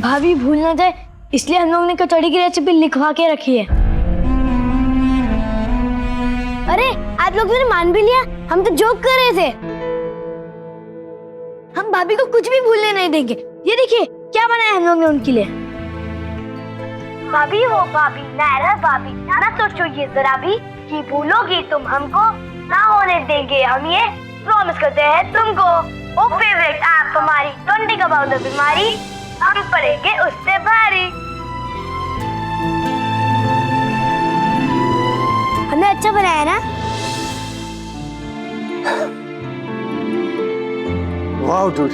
भाभी भूल ना जाए इसलिए हम लोग ने कचौड़ी की रेसिपी लिखवा के रखी है। अरे आप लोग ने मान भी लिया, हम तो जोक कर रहे थे। हम भाभी को कुछ भी भूलने नहीं देंगे। ये देखिए क्या बनाया हम लोग ने उनके लिए। भाभी हो भाभी, नायरा भाभी, ना सोचो ये जरा भी कि भूलोगी तुम हमको, ना होने देंगे हम ये प्रॉमिस करते हैं तुमको। ओ फेवरेट आप हमारी, डोंट थिंक अबाउट द बीमारी, हम पड़ेंगे उससे भारी। हमने अच्छा बनाया ना? वाओ डूड,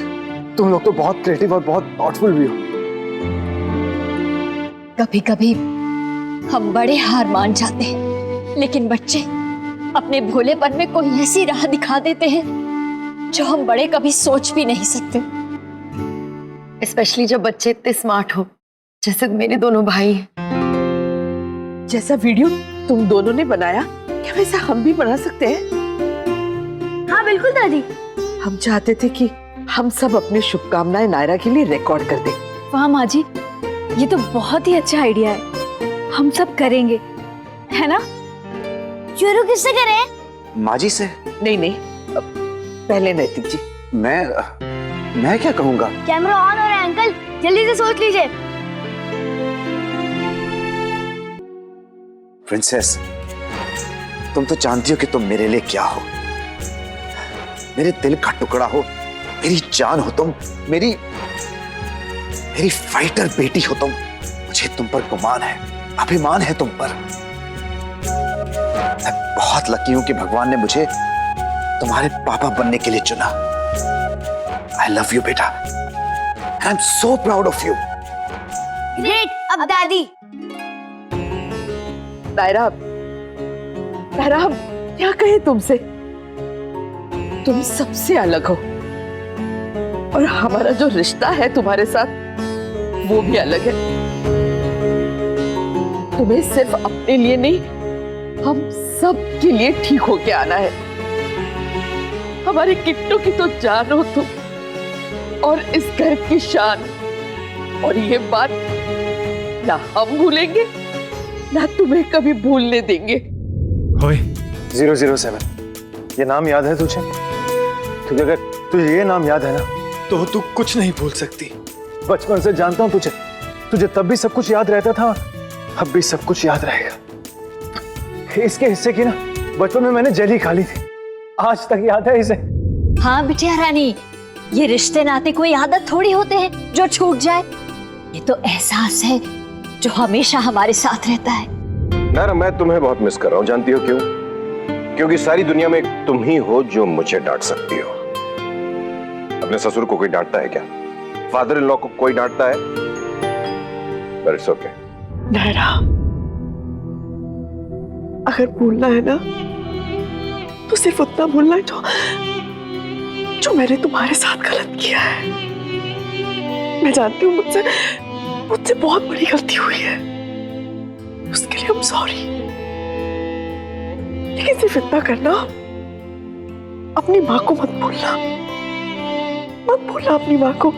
तुम लोग तो बहुत क्रिएटिव और बहुत थॉटफुल भी हो। कभी कभी हम बड़े हार मान जाते हैं, लेकिन बच्चे अपने भोलेपन में कोई ऐसी राह दिखा देते हैं जो हम बड़े कभी सोच भी नहीं सकते। स्पेशली जब बच्चे इतने स्मार्ट हो जैसे मेरे दोनों भाई हैं। जैसा वीडियो तुम दोनों ने बनाया, क्या वैसा हम भी बना सकते हैं? हाँ बिल्कुल दादी। हम चाहते थे कि हम सब अपनी शुभकामनाएं नायरा के लिए रिकॉर्ड कर दें। वाह माँ जी, ये तो बहुत ही अच्छा आइडिया है। हम सब करेंगे, है ना? शुरू किससे करें? माँ जी से। नहीं, पहले नैतिक जी। मैं क्या कहूँगा? कैमरा ऑन हो रहा है अंकल, जल्दी से सोच लीजिए। प्रिंसेस, तुम तो जानती हो कि तुम मेरे लिए क्या हो। मेरे दिल का टुकड़ा हो, मेरी जान हो तुम, मेरी फाइटर बेटी हो तुम। मुझे तुम पर गुमान है, अभिमान है तुम पर। मैं बहुत लकी हूं कि भगवान ने मुझे तुम्हारे पापा बनने के लिए चुना। आई लव यू बेटा, I am so proud of you. Great, अब दादी। नायरा हम क्या कहें तुमसे? तुम सबसे अलग हो और हमारा जो रिश्ता है तुम्हारे साथ वो भी अलग है। तुम्हें सिर्फ अपने लिए नहीं, हम सब के लिए ठीक होके आना है। हमारे किट्टू की तो जान हो तुम और इस घर की शान, और ये बात ना हम भूलेंगे ना तुम्हें कभी भूलने देंगे। ओए 007, ये नाम याद है तुझे? तुझे अगर तुझे ये नाम याद है ना तो तू कुछ नहीं भूल सकती। बचपन से जानता हूँ तुझे तब भी सब कुछ याद रहता था, अब भी सब कुछ याद रहेगा। इसके हिस्से की ना बचपन में मैंने जेली खा ली थी, आज तक याद है इसे। हाँ बिटिया रानी, ये रिश्ते नाते कोई आदत थोड़ी होते हैं जो छूट जाए। ये तो एहसास है जो हमेशा हमारे साथ रहता है। नायरा, मैं तुम्हें बहुत मिस कर रहा हूँ। जानती हो क्यों? क्योंकि सारी दुनिया में तुम ही हो जो मुझे डांट सकती हो। अपने ससुर को कोई डांटता है क्या? फादर इन लॉ को कोई डांटता है? But it's okay. नायरा, अगर भूलना है ना तो सिर्फ उतना भूलना है जो मैंने तुम्हारे साथ गलत किया है। मैं जानती हूँ मुझसे बहुत बड़ी गलती हुई है, उसके लिए I'm sorry। लेकिन सिर्फ इतना करना, अपनी माँ को मत भूलना अपनी माँ को।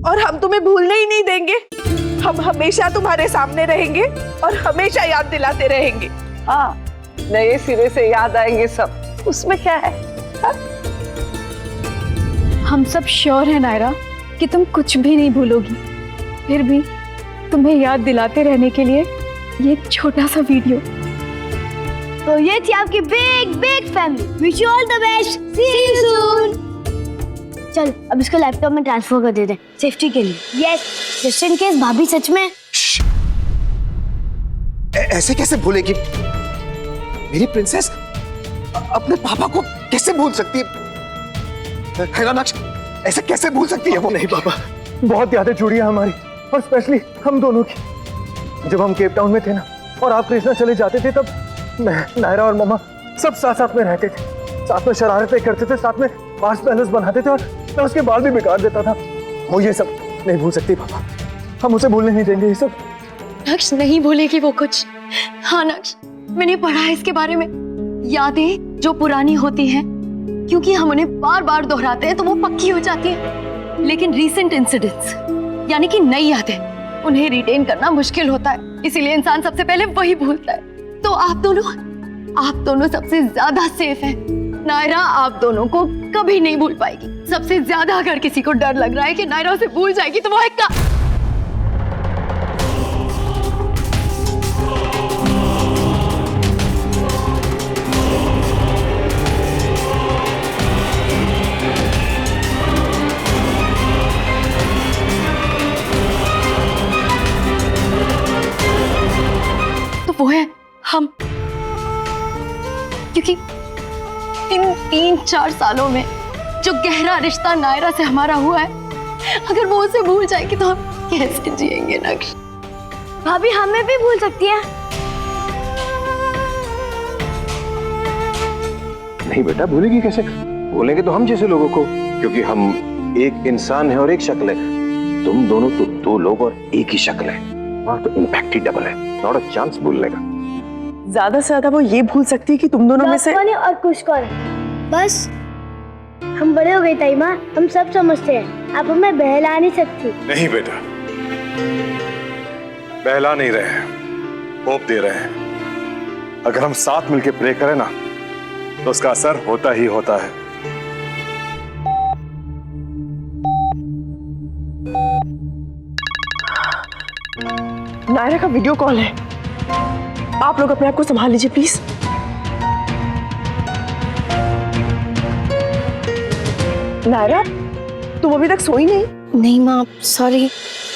और हम तुम्हें भूलने ही नहीं देंगे। हम हमेशा तुम्हारे सामने रहेंगे और हमेशा याद दिलाते रहेंगे। हाँ, नए सिरे से याद आएंगे सब, उसमें क्या है? हाँ? हम सब श्योर है नायरा कि तुम कुछ भी नहीं भूलोगी। फिर भी तुम्हें याद दिलाते रहने के लिए ये छोटा सा वीडियो। तो ये थी आपकी big family. Wish you all the best, see you soon. चल अब इसको लैपटॉप में ट्रांसफर कर देते हैं सेफ्टी के लिए। यस, जस्ट इन केस भाभी सच में। ऐसे कैसे भूलेगी मेरी प्रिंसेस? अपने पापा को कैसे भूल सकती है ना नक्श? ऐसे कैसे भूल सकती है वो? नहीं पापा, बहुत यादें जुड़ी है हमारी, और स्पेशली हम दोनों की। जब हम केप टाउन में थे ना और आप कृष्णा चले जाते थे, तब मैं, नायरा और मम्मा सब साथ में रहते थे, साथ में शरारतें करते थे, साथ में मार्स पैलेस बनाते थे, और मैं उसके बाल भी बिगाड़ देता था। वो ये सब नहीं भूल सकती पापा, हम उसे भूलने नहीं देंगे ये सब। नक्श नहीं भूलेगी वो कुछ। हाँ नक्श, मैंने पढ़ा है इसके बारे में। यादें जो पुरानी होती हैं, क्योंकि हम उन्हें बार बार दोहराते हैं तो वो पक्की हो जाती है। लेकिन रीसेंट इंसिडेंट्स यानी कि नई यादें उन्हें रिटेन करना मुश्किल होता है, इसीलिए इंसान सबसे पहले वही भूलता है। तो आप दोनों सबसे ज्यादा सेफ हैं। नायरा आप दोनों को कभी नहीं भूल पाएगी। सबसे ज्यादा अगर किसी को डर लग रहा है कि नायरा उसे भूल जाएगी तो वो है वो है हम। क्योंकि इन 3-4 सालों में जो गहरा रिश्ता नायरा से हमारा हुआ है, अगर वो उसे भूल जाएगी तो हम कैसे जिएंगे नक्श? भाभी हमें भी भूल सकती है। नहीं बेटा, भूलेगी कैसे? भूलेंगे तो हम जैसे लोगों को, क्योंकि हम एक इंसान है और एक शक्ल है। तुम दोनों तो 2 लोग और एक ही शक्ल है, वहां तो इम्पैक्ट ही डबल है। नॉट अ चांस भूलने का। ज्यादा से ज्यादा वो ये भूल सकती है कि तुम दोनों में से कौन है और कुछ कौन है। बस हम बड़े हो गए ताई माँ, हम सब समझते हैं। अब हमें बहला नहीं सकती। नहीं बेटा, बहला नहीं रहे हैं, होप दे रहे हैं। अगर हम साथ मिलके प्रे करें ना तो उसका असर होता ही होता है। नायरा का वीडियो कॉल है। आप लोग अपने आप को संभाल लीजिए प्लीज। नायरा, तुम अभी तक सोई नहीं? नहीं माँ, सॉरी।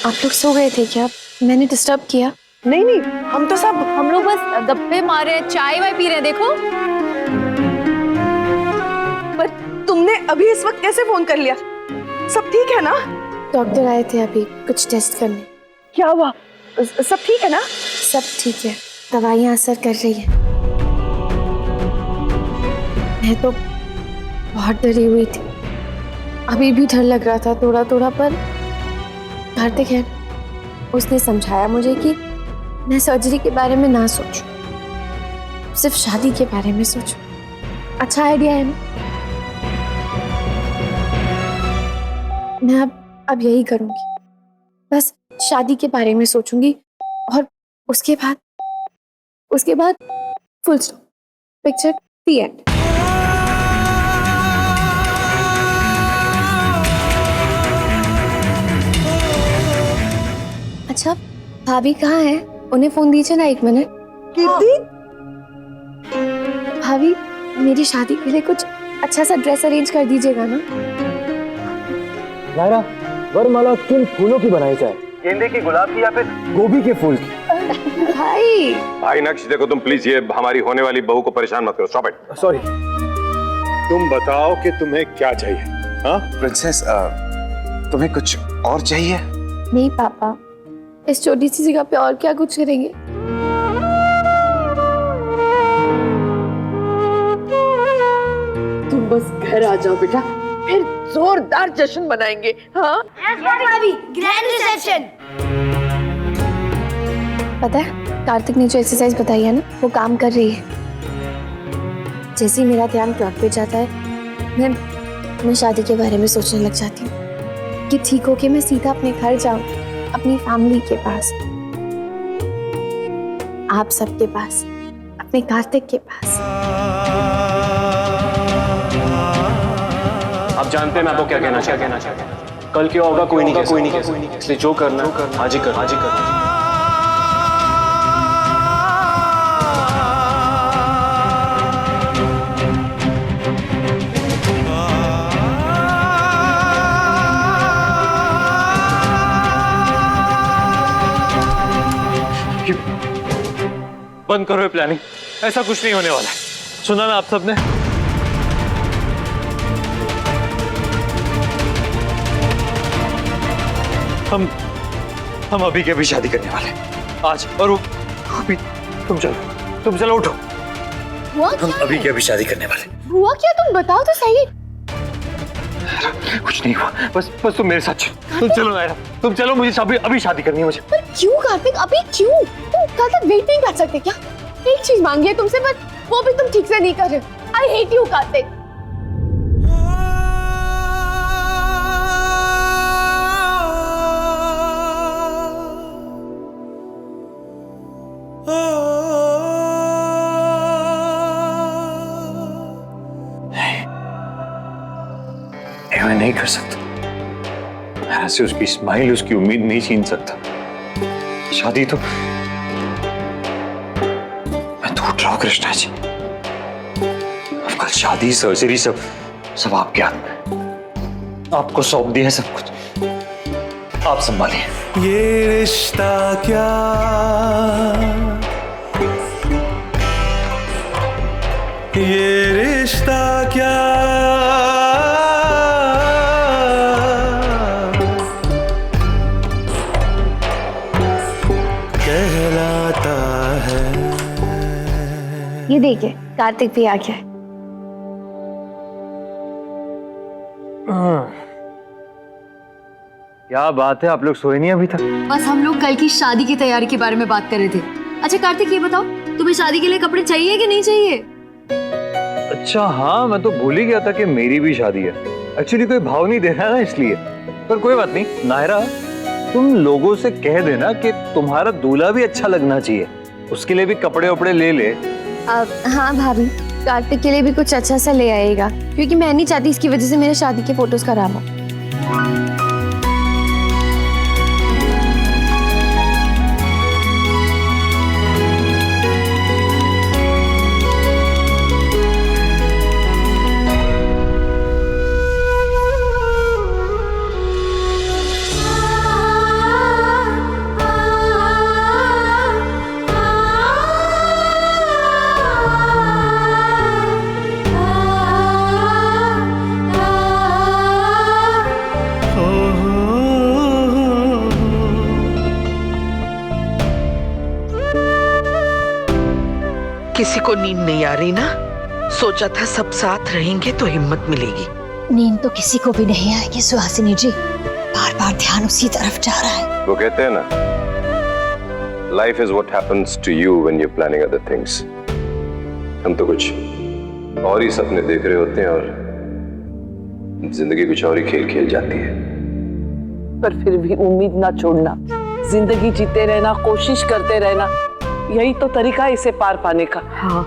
आप लोग सो गए थे क्या? मैंने डिस्टर्ब किया? नहीं, हम तो सब हम लोग बस गप्पे मारे, चाय वाय पी रहे हैं। देखो पर तुमने अभी इस वक्त कैसे फोन कर लिया? सब ठीक है ना? डॉक्टर आए थे अभी कुछ टेस्ट करने। क्या हुआ? सब ठीक है ना? सब ठीक है, दवाइयाँ असर कर रही है। मैं तो बहुत डरी हुई थी, अभी भी डर लग रहा था थोड़ा थोड़ा, पर कार्तिक है, उसने समझाया मुझे कि मैं सर्जरी के बारे में ना सोचूं, सिर्फ शादी के बारे में सोचूं। अच्छा आइडिया है ना? मैं अब यही करूंगी, बस शादी के बारे में सोचूंगी और उसके बाद full stop, picture the and. अच्छा भाभी कहाँ है? उन्हें फोन दीजिए ना 1 मिनट। कीर्ति, भाभी मेरी शादी के लिए कुछ अच्छा सा ड्रेस अरेंज कर दीजिएगा ना। नायरा, वरमाला किन फूलों की बनाई जाए? गेंदे की, गुलाब की या फिर गोभी के फूल की? भाई नक्श, देखो तुम प्लीज ये हमारी होने वाली बहू को परेशान मत करो। Stop it. सॉरी। तुम बताओ कि तुम्हें क्या चाहिए? हाँ प्रिंसेस, तुम्हें कुछ और चाहिए? नहीं पापा, इस छोटी सी जगह पे और क्या कुछ करेंगे? तुम बस घर आ जाओ बेटा, फिर जोरदार जश्न मनाएंगे। हाँ ग्रैंड रिसेप्शन। पता है कार्तिक ने जो एक्सरसाइज बताई है ना, वो काम कर रही है। जैसे ही मेरा ध्यान क्लॉक पे जाता है, मैं शादी के बारे में सोचने लग जाती हूँ कि ठीक हो के मैं सीधा अपने घर जाऊं, अपनी फैमिली के पास, आप सबके पास, अपने कार्तिक के पास। आप जानते हैं मैं आपको क्या कहना चाहता हूं। कल क्या होगा कोई नहीं कह सकता, इसलिए जो करना आज ही करना। बंद करो ये प्लानिंग, ऐसा कुछ नहीं होने वाला है। सुना ना आप सबने? हम अभी के अभी शादी करने वाले हैं आज, और वो अभी तुम चलो उठो। हम अभी के अभी शादी करने वाले। हुआ क्या? तुम बताओ तो सही। कुछ नहीं हुआ, बस तुम मेरे साथ चलो। तुम चलो नायरा, तुम चलो, मुझे अभी शादी करनी है मुझे। पर क्यों कार्तिक, अभी क्यों? तुम कल तक वेट नहीं कर सकते क्या? एक चीज मांगी है तुमसे, पर वो भी तुम ठीक से नहीं कर रहे। I hate you Kartik. कर सकता, मैं से उसकी स्माइल, उसकी उम्मीद नहीं छीन सकता। शादी तो मैं टूट रहा हूँ कृष्णा जी। अब कल शादी, सर्जरी, सब आपके हाथ में। आपको सौंप दिया है सब कुछ, आप संभालिए। ये रिश्ता क्या, ये रिश्ता क्या कहलाता है। ये देखिए कार्तिक भी आ गया है। क्या बात है, आप लोग सोए नहीं अभी तक? बस हम लोग कल की शादी की तैयारी के बारे में बात कर रहे थे। अच्छा कार्तिक ये बताओ, तुम्हें शादी के लिए कपड़े चाहिए कि नहीं चाहिए? अच्छा हाँ, मैं तो भूल ही गया था कि मेरी भी शादी है। एक्चुअली कोई भाव नहीं दे रहा ना इसलिए, पर कोई बात नहीं। नायरा, तुम लोगों से कह देना कि तुम्हारा दूल्हा भी अच्छा लगना चाहिए, उसके लिए भी कपड़े वपड़े ले ले। हाँ भाभी, कार्तिक के लिए भी कुछ अच्छा सा ले आएगा, क्योंकि मैं नहीं चाहती इसकी वजह से मेरे शादी के फोटोज खराब हो। किसी को नींद नहीं आ रही ना? सोचा था सब साथ रहेंगे तो हिम्मत मिलेगी। नींद तो किसी को भी नहीं आएगी सुहासिनी जी, बार बार ध्यान उसी तरफ जा रहा है। वो कहते हैं ना, life is what happens to you when you planning other things. हम तो कुछ और ही सपने देख रहे होते हैं और जिंदगी कुछ और ही खेल खेल जाती है। पर फिर भी उम्मीद ना छोड़ना, जिंदगी जीते रहना, कोशिश करते रहना, यही तो तरीका है इसे पार पाने का। हाँ,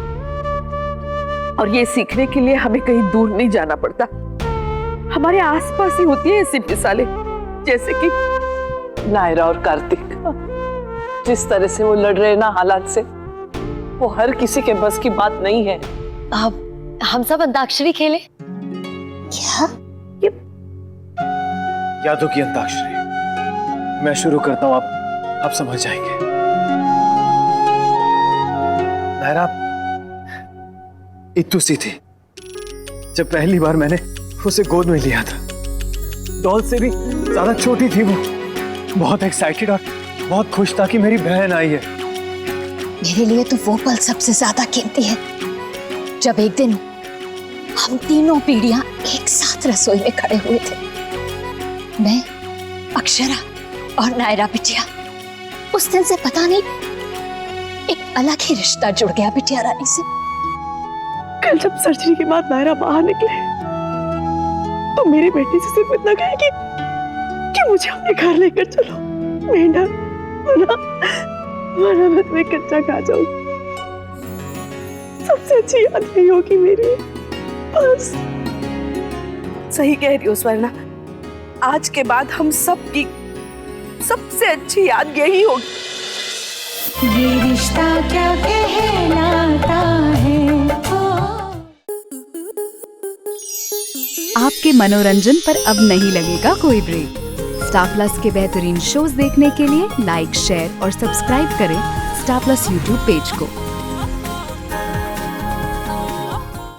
और ये सीखने के लिए हमें कहीं दूर नहीं जाना पड़ता, हमारे आसपास ही होती है ऐसी मिसालें, जैसे कि नायरा और कार्तिक। जिस तरह से वो लड़ रहे ना हालात से, वो हर किसी के बस की बात नहीं है। अब हम सब अंताक्षरी खेलें? क्या? यादों की अंताक्षरी मैं शुरू करता हूँ, आप समझ जाएंगे। नायरा इतू सी थी जब पहली बार मैंने उसे गोद में लिया था। डॉल से भी ज्यादा छोटी थी वो। बहुत एक्साइटेड और बहुत खुश था कि मेरी बहन आई है। मेरे लिए तो वो पल सबसे ज्यादा कीमती है, जब एक दिन हम तीनों पीढ़ियां एक साथ रसोई में खड़े हुए थे। मैं, अक्षरा और नायरा बिटिया। उस दिन से पता नहीं एक अलग ही रिश्ता जुड़ गया बिटिया रानी से। कल जब सर्जरी के बाद नायरा बाहर निकले तो मेरी बेटी से सिर्फ इतना कहे कि मुझे अपने घर लेकर चलो। मेंढा मैं तुम्हें कच्चा खा जाऊंगी। सबसे अच्छी याद यही होगी मेरी। बस सही कह रही हो स्वर्णा, आज के बाद हम सब की सबसे अच्छी याद यही होगी। ये रिश्ता क्या कहलाता है। आपके मनोरंजन पर अब नहीं लगेगा कोई ब्रेक। स्टार प्लस के बेहतरीन शोज देखने के लिए लाइक, शेयर और सब्सक्राइब करें स्टार प्लस यूट्यूब पेज को।